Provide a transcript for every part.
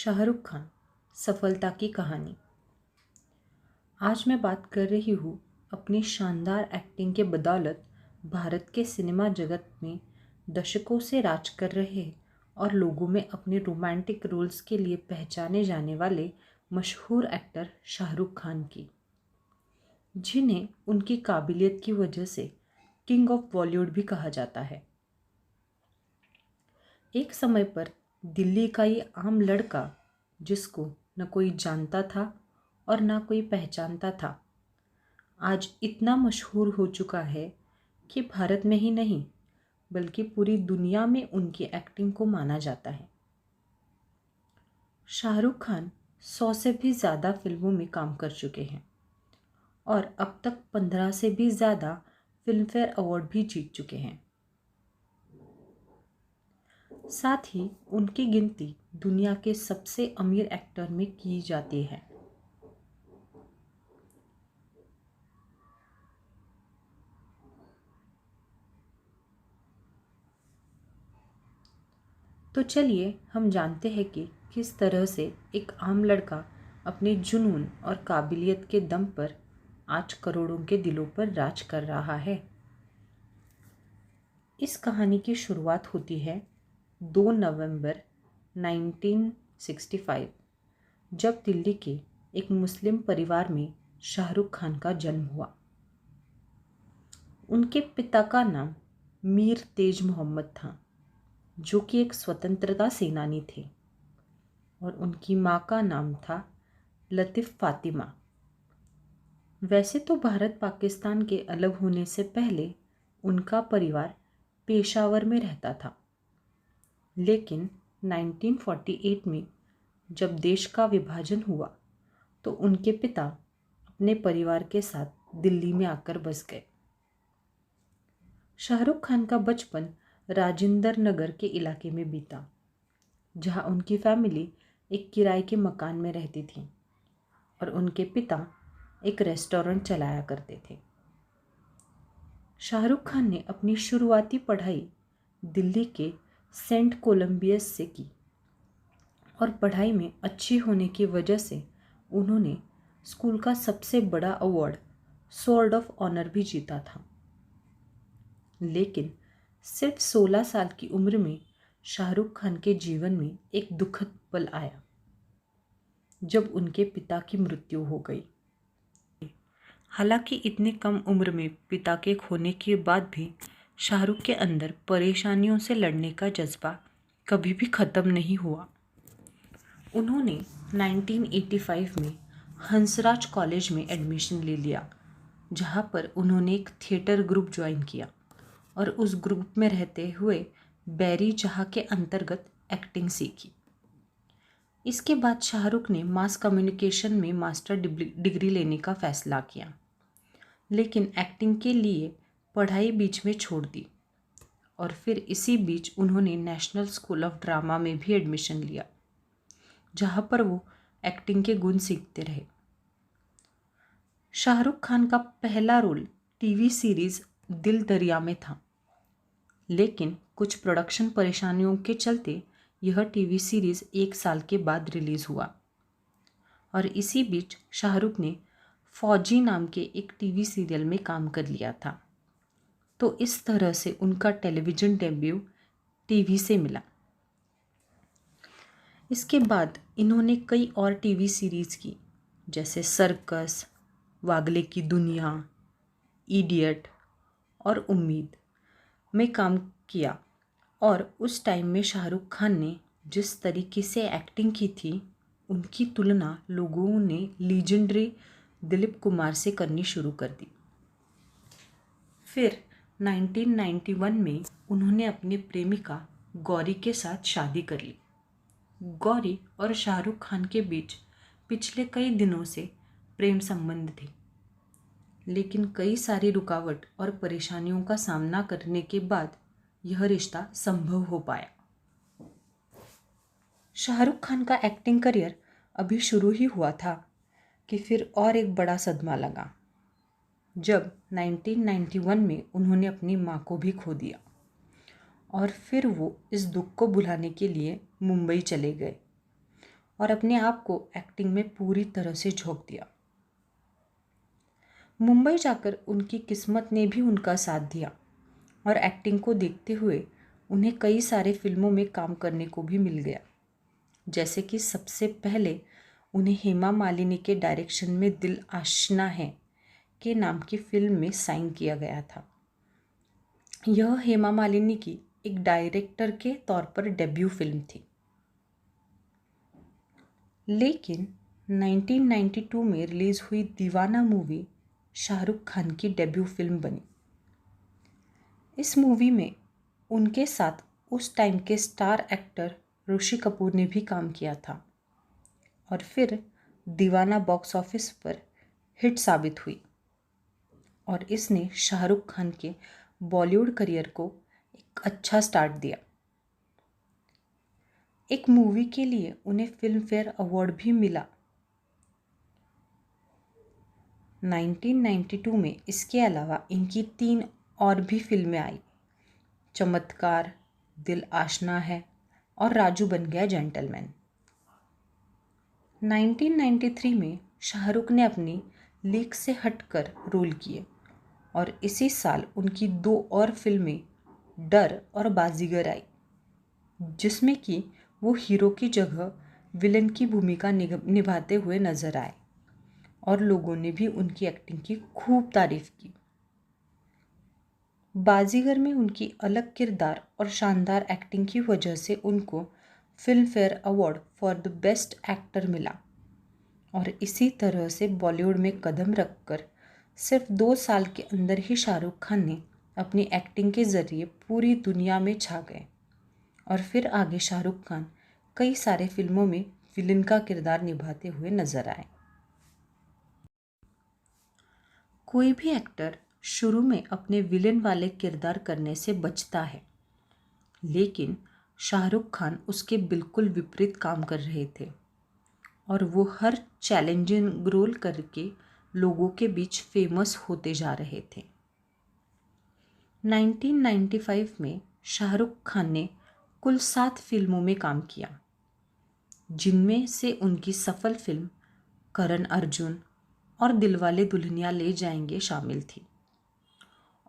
शाहरुख खान सफलता की कहानी। आज मैं बात कर रही हूँ अपनी शानदार एक्टिंग के बदौलत भारत के सिनेमा जगत में दशकों से राज कर रहे और लोगों में अपने रोमांटिक रोल्स के लिए पहचाने जाने वाले मशहूर एक्टर शाहरुख खान की, जिन्हें उनकी काबिलियत की वजह से किंग ऑफ बॉलीवुड भी कहा जाता है। एक समय पर दिल्ली का ये आम लड़का, जिसको न कोई जानता था और ना कोई पहचानता था, आज इतना मशहूर हो चुका है कि भारत में ही नहीं बल्कि पूरी दुनिया में उनकी एक्टिंग को माना जाता है। शाहरुख खान 100 से भी ज़्यादा फिल्मों में काम कर चुके हैं और अब तक 15 से भी ज़्यादा फिल्मफेयर अवार्ड भी जीत चुके हैं। साथ ही उनकी गिनती दुनिया के सबसे अमीर एक्टर में की जाती है। तो चलिए हम जानते हैं कि किस तरह से एक आम लड़का अपने जुनून और काबिलियत के दम पर आज करोड़ों के दिलों पर राज कर रहा है। इस कहानी की शुरुआत होती है 2 नवंबर 1965, जब दिल्ली के एक मुस्लिम परिवार में शाहरुख खान का जन्म हुआ। उनके पिता का नाम मीर तेज मोहम्मद था, जो कि एक स्वतंत्रता सेनानी थे, और उनकी माँ का नाम था लतीफ़ फातिमा। वैसे तो भारत पाकिस्तान के अलग होने से पहले उनका परिवार पेशावर में रहता था, लेकिन 1948 में जब देश का विभाजन हुआ तो उनके पिता अपने परिवार के साथ दिल्ली में आकर बस गए। शाहरुख खान का बचपन राजेंद्र नगर के इलाके में बीता, जहां उनकी फैमिली एक किराए के मकान में रहती थी और उनके पिता एक रेस्टोरेंट चलाया करते थे। शाहरुख खान ने अपनी शुरुआती पढ़ाई दिल्ली के सेंट कोलंबियस से की और पढ़ाई में अच्छी होने की वजह से उन्होंने स्कूल का सबसे बड़ा अवार्ड स्वॉर्ड ऑफ ऑनर भी जीता था। लेकिन सिर्फ 16 साल की उम्र में शाहरुख खान के जीवन में एक दुखद पल आया, जब उनके पिता की मृत्यु हो गई। हालांकि इतनी कम उम्र में पिता के खोने के बाद भी शाहरुख के अंदर परेशानियों से लड़ने का जज्बा कभी भी ख़त्म नहीं हुआ। उन्होंने 1985 में हंसराज कॉलेज में एडमिशन ले लिया, जहां पर उन्होंने एक थिएटर ग्रुप ज्वाइन किया और उस ग्रुप में रहते हुए बैरी जहां के अंतर्गत एक्टिंग सीखी। इसके बाद शाहरुख ने मास कम्युनिकेशन में मास्टर डिग्री लेने का फैसला किया, लेकिन एक्टिंग के लिए पढ़ाई बीच में छोड़ दी और फिर इसी बीच उन्होंने नेशनल स्कूल ऑफ ड्रामा में भी एडमिशन लिया, जहां पर वो एक्टिंग के गुण सीखते रहे। शाहरुख खान का पहला रोल टीवी सीरीज दिल दरिया में था, लेकिन कुछ प्रोडक्शन परेशानियों के चलते यह टीवी सीरीज 1 साल के बाद रिलीज़ हुआ और इसी बीच शाहरुख ने फौजी नाम के एक टीवी सीरियल में काम कर लिया था। तो इस तरह से उनका टेलीविज़न डेब्यू टीवी से मिला। इसके बाद इन्होंने कई और टीवी सीरीज़ की, जैसे सर्कस, वागले की दुनिया, इडियट और उम्मीद में काम किया। और उस टाइम में शाहरुख खान ने जिस तरीके से एक्टिंग की थी, उनकी तुलना लोगों ने लीजेंडरी दिलीप कुमार से करनी शुरू कर दी। फिर 1991 में उन्होंने अपनी प्रेमिका गौरी के साथ शादी कर ली। गौरी और शाहरुख खान के बीच पिछले कई दिनों से प्रेम संबंध थे, लेकिन कई सारी रुकावट और परेशानियों का सामना करने के बाद यह रिश्ता संभव हो पाया। शाहरुख खान का एक्टिंग करियर अभी शुरू ही हुआ था कि फिर और एक बड़ा सदमा लगा, जब 1991 में उन्होंने अपनी माँ को भी खो दिया और फिर वो इस दुख को भुलाने के लिए मुंबई चले गए और अपने आप को एक्टिंग में पूरी तरह से झोंक दिया। मुंबई जाकर उनकी किस्मत ने भी उनका साथ दिया और एक्टिंग को देखते हुए उन्हें कई सारे फिल्मों में काम करने को भी मिल गया। जैसे कि सबसे पहले उन्हें हेमा मालिनी के डायरेक्शन में दिल आशना है के नाम की फिल्म में साइन किया गया था। यह हेमा मालिनी की एक डायरेक्टर के तौर पर डेब्यू फिल्म थी। लेकिन 1992 में रिलीज हुई दीवाना मूवी शाहरुख खान की डेब्यू फिल्म बनी। इस मूवी में उनके साथ उस टाइम के स्टार एक्टर ऋषि कपूर ने भी काम किया था और फिर दीवाना बॉक्स ऑफिस पर हिट साबित हुई और इसने शाहरुख खान के बॉलीवुड करियर को एक अच्छा स्टार्ट दिया। एक मूवी के लिए उन्हें फिल्म फेयर अवार्ड भी मिला। 1992 में इसके अलावा इनकी 3 और भी फिल्में आई, चमत्कार, दिल आशना है और राजू बन गया जेंटलमैन। 1993 में शाहरुख ने अपनी लीग से हटकर रोल किए और इसी साल उनकी 2 और फिल्में डर और बाजीगर आई, जिसमें कि वो हीरो की जगह विलन की भूमिका निभाते हुए नजर आए और लोगों ने भी उनकी एक्टिंग की खूब तारीफ की। बाजीगर में उनकी अलग किरदार और शानदार एक्टिंग की वजह से उनको film fair award for the best actor मिला और इसी तरह से बॉलीवुड में कदम रखकर सिर्फ 2 साल के अंदर ही शाहरुख खान ने अपनी एक्टिंग के ज़रिए पूरी दुनिया में छा गए और फिर आगे शाहरुख खान कई सारे फिल्मों में विलन का किरदार निभाते हुए नजर आए। कोई भी एक्टर शुरू में अपने विलेन वाले किरदार करने से बचता है, लेकिन शाहरुख खान उसके बिल्कुल विपरीत काम कर रहे थे और वो हर चैलेंजिंग रोल करके लोगों के बीच फेमस होते जा रहे थे। 1995 में शाहरुख खान ने कुल 7 फिल्मों में काम किया, जिनमें से उनकी सफल फिल्म करण अर्जुन और दिलवाले दुल्हनिया ले जाएंगे शामिल थी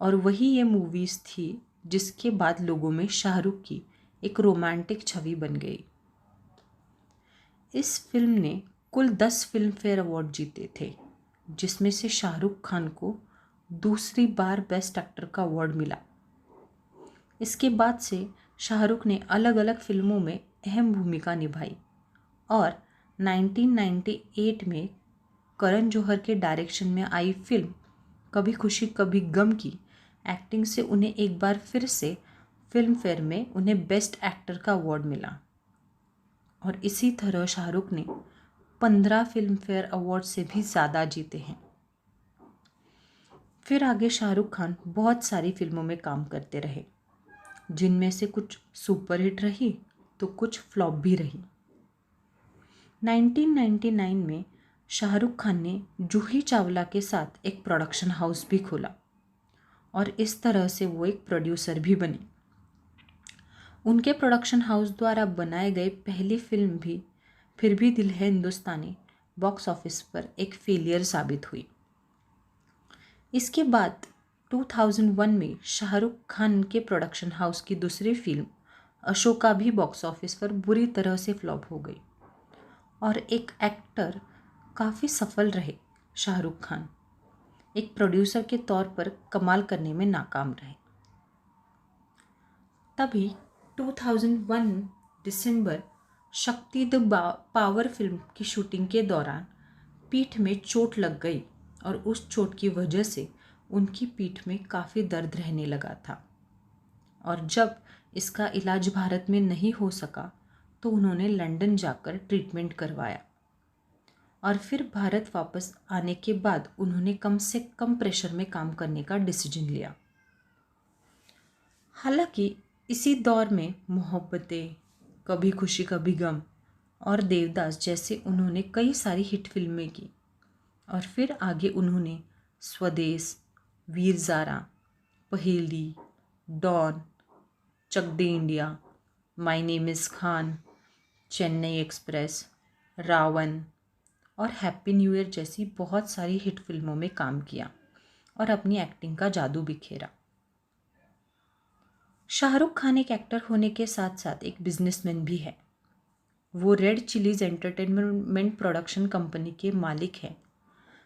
और वही ये मूवीज़ थी जिसके बाद लोगों में शाहरुख की एक रोमांटिक छवि बन गई। इस फिल्म ने कुल 10 फिल्म फेयर अवार्ड जीते थे, जिसमें से शाहरुख खान को दूसरी बार बेस्ट एक्टर का अवार्ड मिला। इसके बाद से शाहरुख ने अलग अलग फिल्मों में अहम भूमिका निभाई और 1998 में करण जौहर के डायरेक्शन में आई फिल्म कभी खुशी कभी गम की एक्टिंग से उन्हें एक बार फिर से फिल्म फेयर में उन्हें बेस्ट एक्टर का अवार्ड मिला और इसी तरह शाहरुख ने 15 फिल्म फेयर अवार्ड से भी ज़्यादा जीते हैं। फिर आगे शाहरुख खान बहुत सारी फिल्मों में काम करते रहे, जिनमें से कुछ सुपरहिट रही तो कुछ फ्लॉप भी रही। 1999 में शाहरुख खान ने जूही चावला के साथ एक प्रोडक्शन हाउस भी खोला और इस तरह से वो एक प्रोड्यूसर भी बने। उनके प्रोडक्शन हाउस द्वारा बनाए गए पहली फिल्म भी फिर भी दिल है हिंदुस्तानी बॉक्स ऑफिस पर एक फेलियर साबित हुई। इसके बाद 2001 में शाहरुख खान के प्रोडक्शन हाउस की दूसरी फिल्म अशोका भी बॉक्स ऑफिस पर बुरी तरह से फ्लॉप हो गई और एक एक्टर काफ़ी सफल रहे शाहरुख खान एक प्रोड्यूसर के तौर पर कमाल करने में नाकाम रहे। तभी 2001 दिसंबर शक्ति द पावर फिल्म की शूटिंग के दौरान पीठ में चोट लग गई और उस चोट की वजह से उनकी पीठ में काफ़ी दर्द रहने लगा था और जब इसका इलाज भारत में नहीं हो सका तो उन्होंने लंदन जाकर ट्रीटमेंट करवाया और फिर भारत वापस आने के बाद उन्होंने कम से कम प्रेशर में काम करने का डिसीजन लिया। हालांकि इसी दौर में मोहब्बतें, कभी खुशी कभी गम और देवदास जैसे उन्होंने कई सारी हिट फिल्में की और फिर आगे उन्होंने स्वदेश, Veer Zaara, Paheli, Don, Chak De India, my name is Khan, Chennai Express, Raavan और हैप्पी न्यू ईयर जैसी बहुत सारी हिट फिल्मों में काम किया और अपनी एक्टिंग का जादू बिखेरा। शाहरुख खान एक एक्टर होने के साथ साथ एक बिजनेसमैन भी है। वो red chillies entertainment production company के मालिक हैं।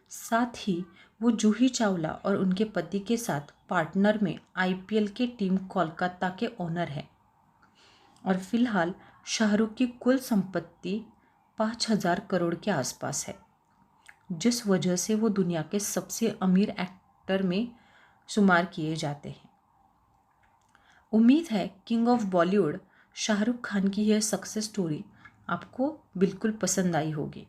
साथ ही वो जूही चावला और उनके पति के साथ पार्टनर में आईपीएल के टीम कोलकाता के ओनर हैं। और फिलहाल शाहरुख की कुल संपत्ति 5,000 करोड़ के आसपास है, जिस वजह से वो दुनिया के सबसे अमीर एक्टर में शुमार किए जाते हैं। उम्मीद है किंग ऑफ बॉलीवुड शाहरुख खान की यह सक्सेस स्टोरी आपको बिल्कुल पसंद आई होगी।